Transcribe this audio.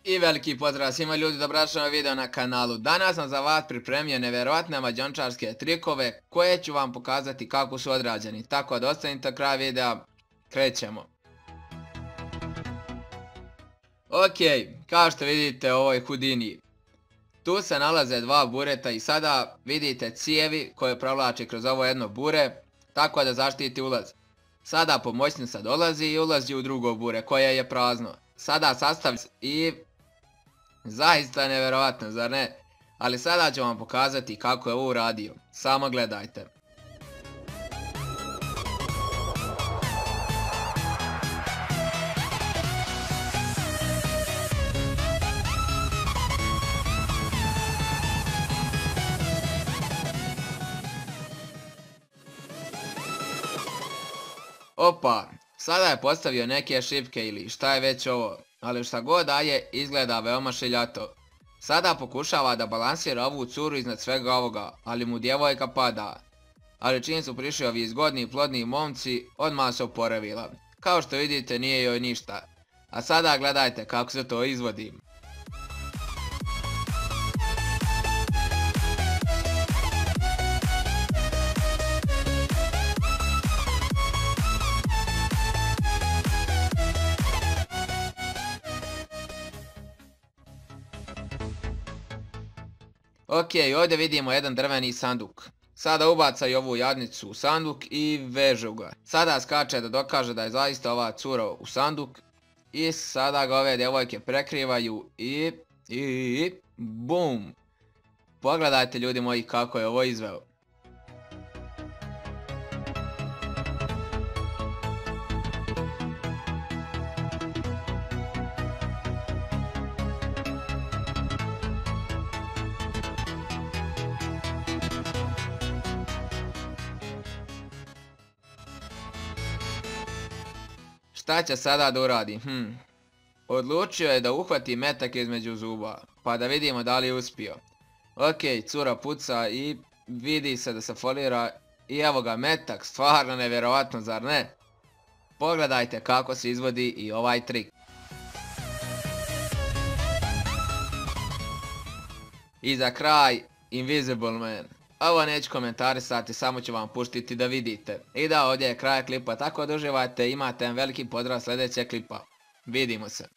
I veliki pozdrav svima ljudi, dobrodošli na video na kanalu. Danas sam za vas pripremio nevjerojatne mađiončarske trikove koje ću vam pokazati kako su odrađeni. Tako da ostanite do kraja videa, krećemo. Ok, kao što vidite u ovoj Houdini, tu se nalaze dva bureta i sada vidite cijevi koje provlače kroz ovo jedno bure, tako da zaštiti ulaz. Sada pomoćnica dolazi i ulazi u drugo bure koje je prazno. Sada sastav i zaista nevjerovatno, zar ne? Ali sada ću vam pokazati kako je ovo uradio. Samo gledajte. Opa, sada je postavio neke šipke ili šta je već ovo, ali šta god daje izgleda veoma šiljato. Sada pokušava da balansira ovu curu iznad svega ovoga, ali mu djevojka pada. Ali čim su prišli ovi zgodni i plodni momci, odmah se oporavila. Kao što vidite nije joj ništa. A sada gledajte kako se to izvodi. Ok, ovdje vidimo jedan drveni sanduk. Sada ubacaju ovu jadnicu u sanduk i vežu ga. Sada skače da dokaže da je zaista ova cura u sanduk. I sada ga ove djevojke prekrivaju i bum. Pogledajte ljudi moji kako je ovo izveo. Šta će sada da uradi? Odlučio je da uhvati metak između zuba, pa da vidimo da li je uspio. Ok, cura puca i vidi se da se folira i evo ga metak, stvarno nevjerovatno, zar ne? Pogledajte kako se izvodi i ovaj trik. I za kraj, Invisible Man. Ovo neću komentarisati, samo ću vam puštiti da vidite. I da, ovdje je kraj klipa, tako da uživajte, imate veliki pozdrav sljedećeg klipa. Vidimo se.